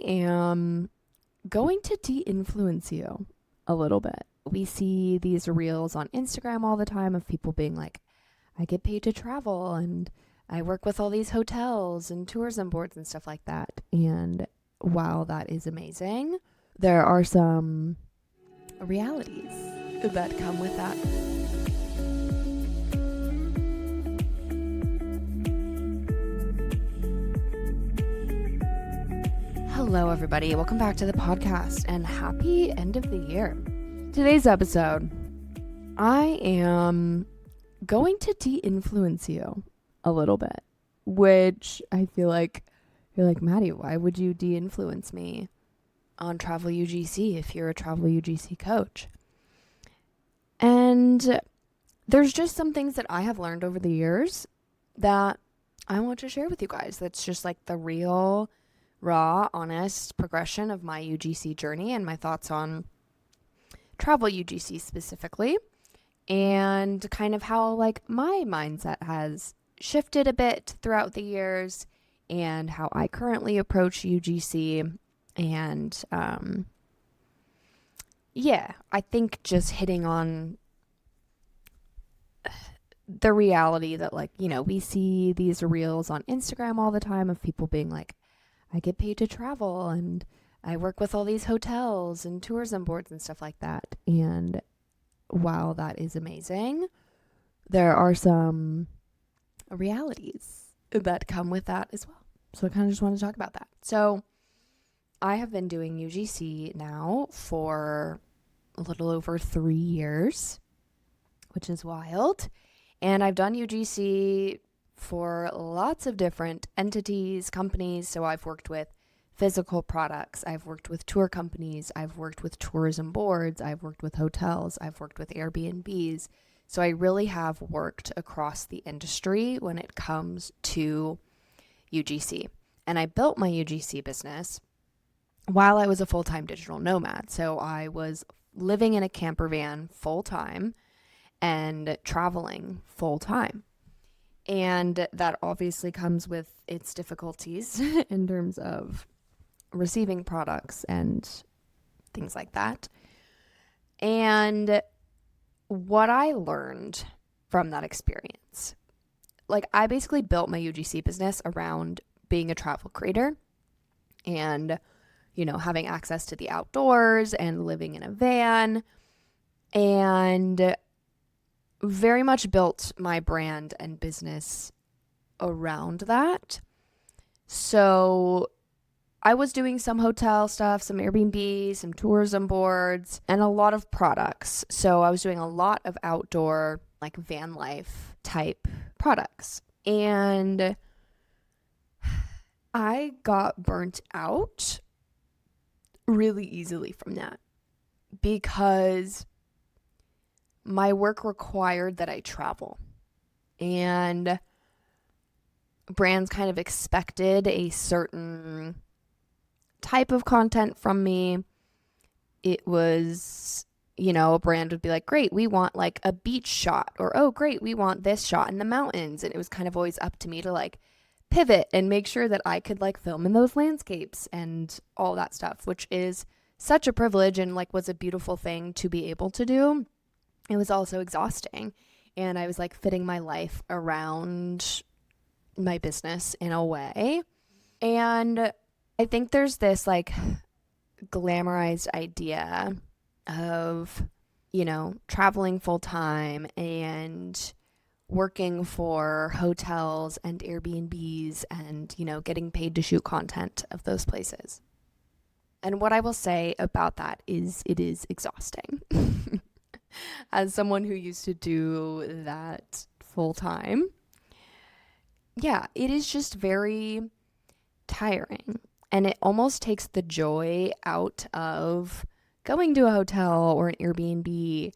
am going to de-influence you a little bit. We see these reels on Instagram all the time of people being like, I get paid to travel and I work with all these hotels and tourism boards and stuff like that. And while that is amazing, there are some realities that come with that. Hello, everybody. Welcome back to the podcast and happy end of the year. Today's episode, I am going to de-influence you a little bit, which I feel like you're like, Maddie, why would you de-influence me on Travel UGC if you're a Travel UGC coach? And there's just some things that I have learned over the years that I want to share with you guys. That's just like the real, raw, honest progression of my UGC journey and my thoughts on Travel UGC specifically, and kind of how like my mindset has shifted a bit throughout the years and how I currently approach UGC. And I think just hitting on the reality that, like, you know, we see these reels on Instagram all the time of people being like, I get paid to travel and I work with all these hotels and tourism boards and stuff like that. And while that is amazing, there are some realities that come with that as well. So I kind of just want to talk about that. So I have been doing UGC now for a little over 3 years, which is wild. And I've done UGC for lots of different entities, companies. So I've worked with physical products, I've worked with tour companies, I've worked with tourism boards, I've worked with hotels, I've worked with Airbnbs. So I really have worked across the industry when it comes to UGC. And I built my UGC business while I was a full-time digital nomad. So I was living in a camper van full-time and traveling full-time. And that obviously comes with its difficulties in terms of receiving products and things like that. And what I learned from that experience, like, I basically built my UGC business around being a travel creator and, you know, having access to the outdoors and living in a van, and very much built my brand and business around that. So I was doing some hotel stuff, some Airbnb, some tourism boards, and a lot of products. So I was doing a lot of outdoor, like, van life type products. And I got burnt out really easily from that because my work required that I travel, and brands kind of expected a certain type of content from me. It was, you know, a brand would be like, great, we want like a beach shot, or, oh, great, we want this shot in the mountains. And it was kind of always up to me to like pivot and make sure that I could like film in those landscapes and all that stuff, which is such a privilege and like was a beautiful thing to be able to do. It was also exhausting, and I was like fitting my life around my business in a way. And I think there's this like glamorized idea of, you know, traveling full time and working for hotels and Airbnbs and, you know, getting paid to shoot content of those places. And what I will say about that is it is exhausting. As someone who used to do that full time, yeah, it is just very tiring. And it almost takes the joy out of going to a hotel or an Airbnb.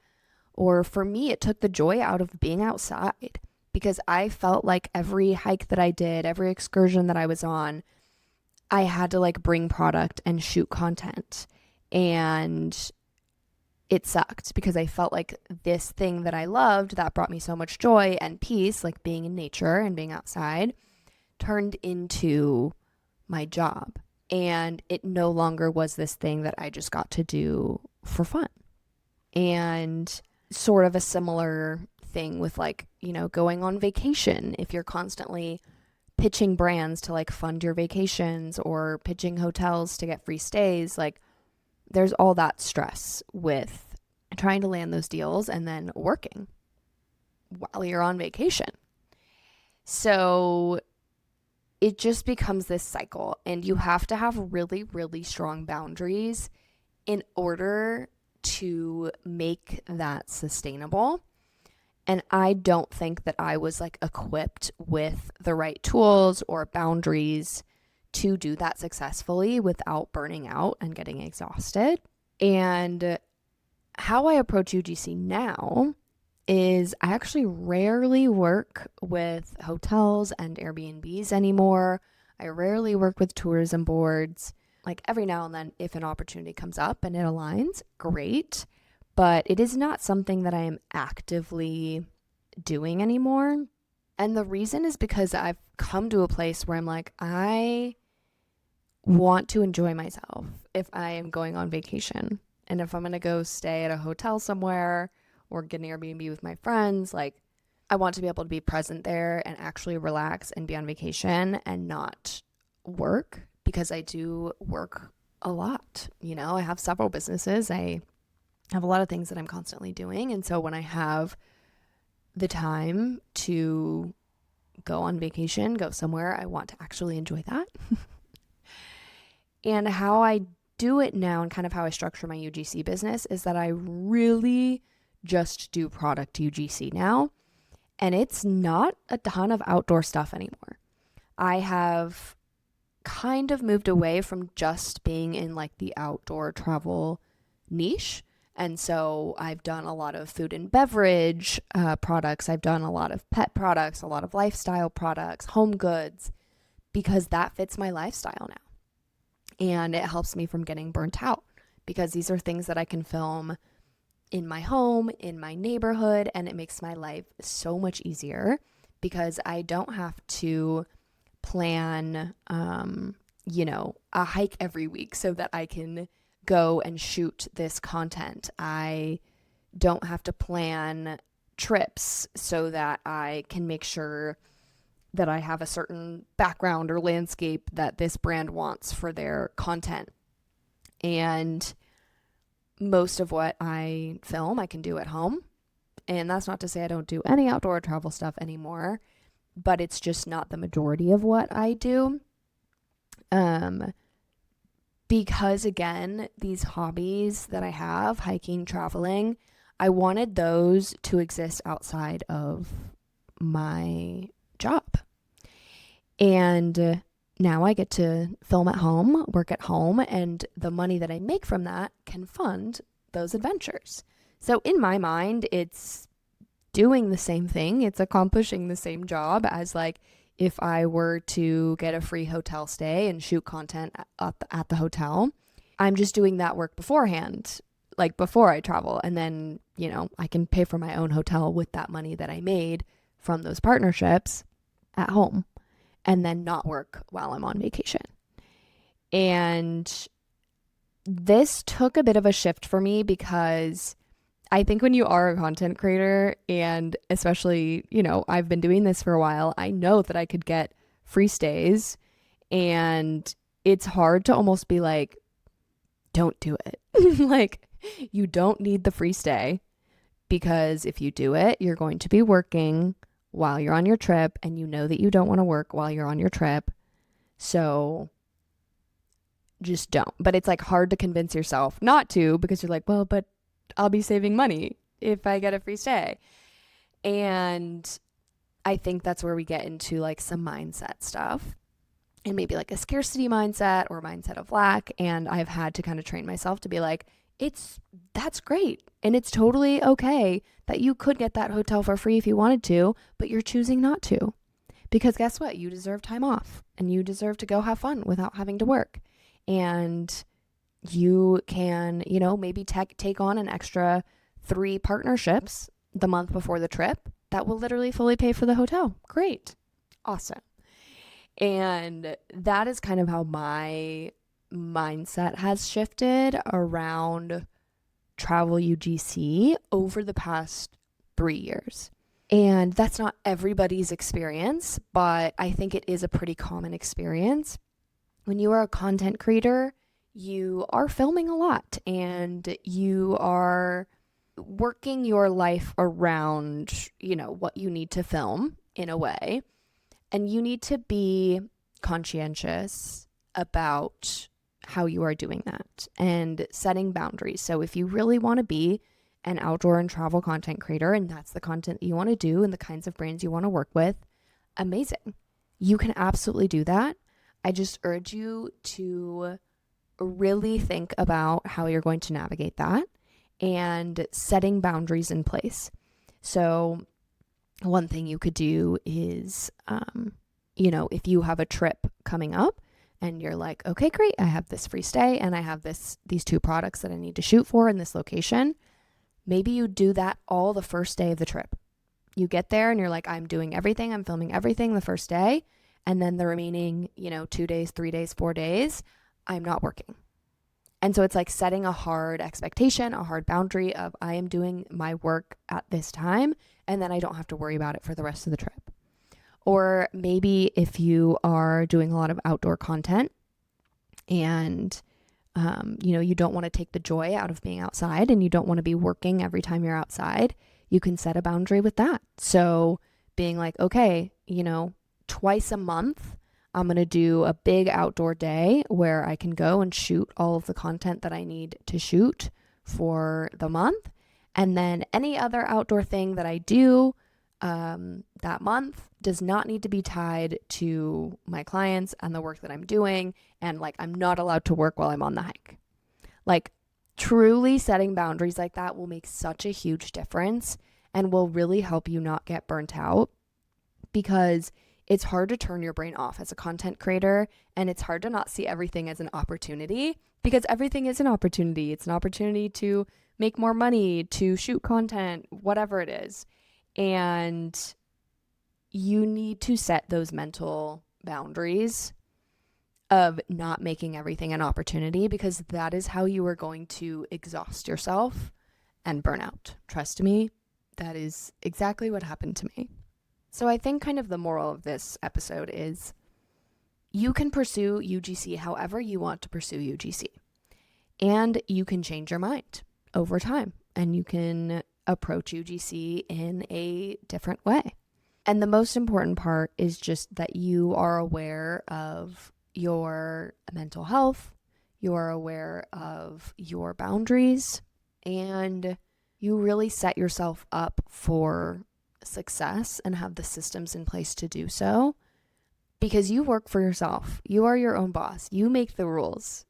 Or for me, it took the joy out of being outside, because I felt like every hike that I did, every excursion that I was on, I had to like bring product and shoot content. And it sucked because I felt like this thing that I loved that brought me so much joy and peace, like being in nature and being outside, turned into my job. And it no longer was this thing that I just got to do for fun. And sort of a similar thing with like, going on vacation. If you're constantly pitching brands to like fund your vacations or pitching hotels to get free stays, like there's all that stress with trying to land those deals and then working while you're on vacation. So it just becomes this cycle, and you have to have really, really strong boundaries in order to make that sustainable. And I don't think that I was like equipped with the right tools or boundaries to do that successfully without burning out and getting exhausted. And how I approach UGC now is I actually rarely work with hotels and Airbnbs anymore. I rarely work with tourism boards. Like every now and then, if an opportunity comes up and it aligns, great. But it is not something that I am actively doing anymore. And the reason is because I've come to a place where I'm like, I want to enjoy myself if I am going on vacation. And if I'm going to go stay at a hotel somewhere or get an Airbnb with my friends, like I want to be able to be present there and actually relax and be on vacation and not work, because I do work a lot. I have several businesses. I have a lot of things that I'm constantly doing. And so when I have the time to go on vacation, go somewhere, I want to actually enjoy that. And how I do it now and kind of how I structure my UGC business is that I really just do product UGC now. And it's not a ton of outdoor stuff anymore. I have kind of moved away from just being in like the outdoor travel niche. And so I've done a lot of food and beverage products. I've done a lot of pet products, a lot of lifestyle products, home goods, because that fits my lifestyle now. And it helps me from getting burnt out, because these are things that I can film in my home, in my neighborhood, and it makes my life so much easier because I don't have to plan, a hike every week so that I can go and shoot this content. I don't have to plan trips so that I can make sure that I have a certain background or landscape that this brand wants for their content. And most of what I film, I can do at home. And that's not to say I don't do any outdoor travel stuff anymore, but it's just not the majority of what I do. Because again, these hobbies that I have, hiking, traveling, I wanted those to exist outside of my job. And now I get to film at home, work at home, and the money that I make from that can fund those adventures. So in my mind, it's doing the same thing. It's accomplishing the same job as like if I were to get a free hotel stay and shoot content at the hotel. I'm just doing that work beforehand, like before I travel. And then, I can pay for my own hotel with that money that I made from those partnerships at home, and then not work while I'm on vacation. And this took a bit of a shift for me because I think when you are a content creator, and especially, I've been doing this for a while, I know that I could get free stays, and it's hard to almost be like, don't do it. Like, you don't need the free stay, because if you do it, you're going to be working while you're on your trip, and you know that you don't want to work while you're on your trip. So just don't. But it's like hard to convince yourself not to, because you're like, well, but I'll be saving money if I get a free stay. And I think that's where we get into like some mindset stuff, and maybe like a scarcity mindset or mindset of lack. And I've had to kind of train myself to be like, that's great. And it's totally okay that you could get that hotel for free if you wanted to, but you're choosing not to. Because guess what? You deserve time off, and you deserve to go have fun without having to work. And you can, maybe take on an extra 3 partnerships the month before the trip that will literally fully pay for the hotel. Great. Awesome. And that is kind of how my mindset has shifted around travel UGC over the past 3 years. And that's not everybody's experience, but I think it is a pretty common experience. When you are a content creator, you are filming a lot and you are working your life around, what you need to film in a way. And you need to be conscientious about how you are doing that and setting boundaries. So if you really want to be an outdoor and travel content creator and that's the content that you want to do and the kinds of brands you want to work with, amazing. You can absolutely do that. I just urge you to really think about how you're going to navigate that and setting boundaries in place. So one thing you could do is, if you have a trip coming up and you're like, okay, great, I have this free stay and I have these 2 products that I need to shoot for in this location. Maybe you do that all the first day of the trip. You get there and you're like, I'm doing everything, I'm filming everything the first day. And then the remaining, 2 days, 3 days, 4 days, I'm not working. And so it's like setting a hard expectation, a hard boundary of I am doing my work at this time, and then I don't have to worry about it for the rest of the trip. Or maybe if you are doing a lot of outdoor content and, you don't want to take the joy out of being outside and you don't want to be working every time you're outside, you can set a boundary with that. So being like, okay, twice a month, I'm going to do a big outdoor day where I can go and shoot all of the content that I need to shoot for the month. And then any other outdoor thing that I do that month does not need to be tied to my clients and the work that I'm doing. And I'm not allowed to work while I'm on the hike. Truly setting boundaries like that will make such a huge difference and will really help you not get burnt out, because it's hard to turn your brain off as a content creator, and it's hard to not see everything as an opportunity, because everything is an opportunity. It's an opportunity to make more money, to shoot content, whatever it is. And you need to set those mental boundaries of not making everything an opportunity, because that is how you are going to exhaust yourself and burn out. Trust me, that is exactly what happened to me. So I think kind of the moral of this episode is you can pursue UGC however you want to pursue UGC. And you can change your mind over time and you can approach UGC in a different way. And the most important part is just that you are aware of your mental health, you are aware of your boundaries, and you really set yourself up for success and have the systems in place to do so, because you work for yourself. You are your own boss. You make the rules.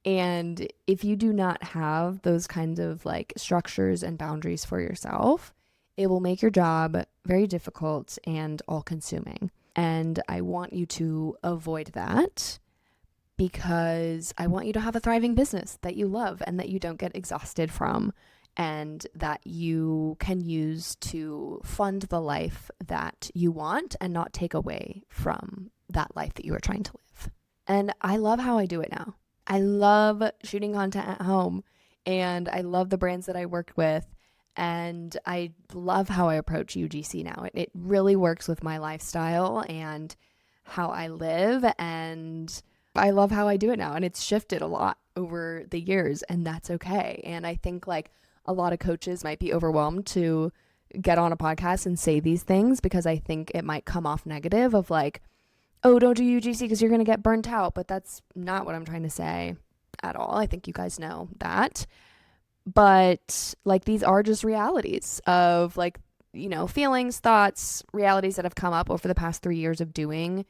And if you do not have those kinds of structures and boundaries for yourself, it will make your job very difficult and all-consuming. And I want you to avoid that, because I want you to have a thriving business that you love and that you don't get exhausted from, and that you can use to fund the life that you want and not take away from that life that you are trying to live. And I love how I do it now. I love shooting content at home, and I love the brands that I work with, and I love how I approach UGC now. It really works with my lifestyle and how I live, and I love how I do it now. And it's shifted a lot over the years, and that's okay. And I think a lot of coaches might be overwhelmed to get on a podcast and say these things, because I think it might come off negative of oh, don't do UGC because you're going to get burnt out. But that's not what I'm trying to say at all. I think you guys know that. But these are just realities of feelings, thoughts, realities that have come up over the past 3 years of doing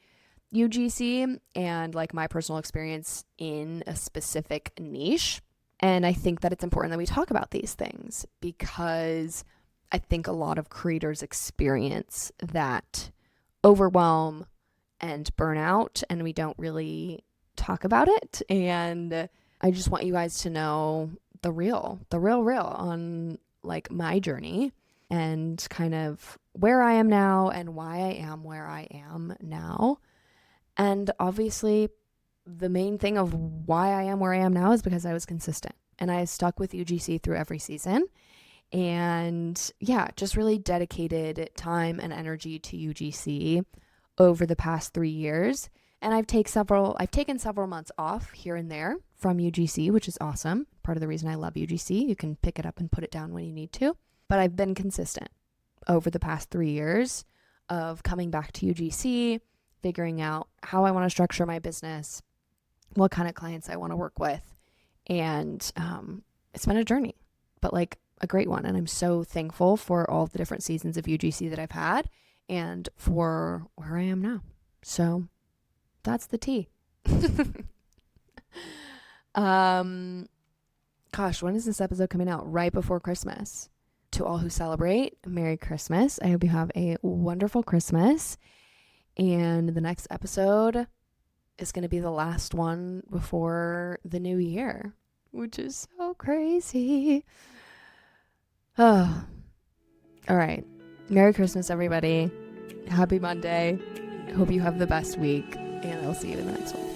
UGC and my personal experience in a specific niche. And I think that it's important that we talk about these things, because I think a lot of creators experience that overwhelm and burnout, and we don't really talk about it. And I just want you guys to know the real on my journey and kind of where I am now and why I am where I am now. And obviously the main thing of why I am where I am now is because I was consistent and I stuck with UGC through every season. And yeah, just really dedicated time and energy to UGC over the past 3 years. And I've taken several months off here and there from UGC, which is awesome. Part of the reason I love UGC, you can pick it up and put it down when you need to. But I've been consistent over the past 3 years of coming back to UGC, figuring out how I want to structure my business, what kind of clients I want to work with. And it's been a journey, but like a great one. And I'm so thankful for all the different seasons of UGC that I've had and for where I am now. So that's the tea. Gosh, when is this episode coming out? Right before Christmas. To all who celebrate, Merry Christmas. I hope you have a wonderful Christmas. And the next episode is going to be the last one before the new year, which is so crazy. Oh, all right. Merry Christmas, everybody. Happy Monday. Hope you have the best week, and I'll see you in the next one.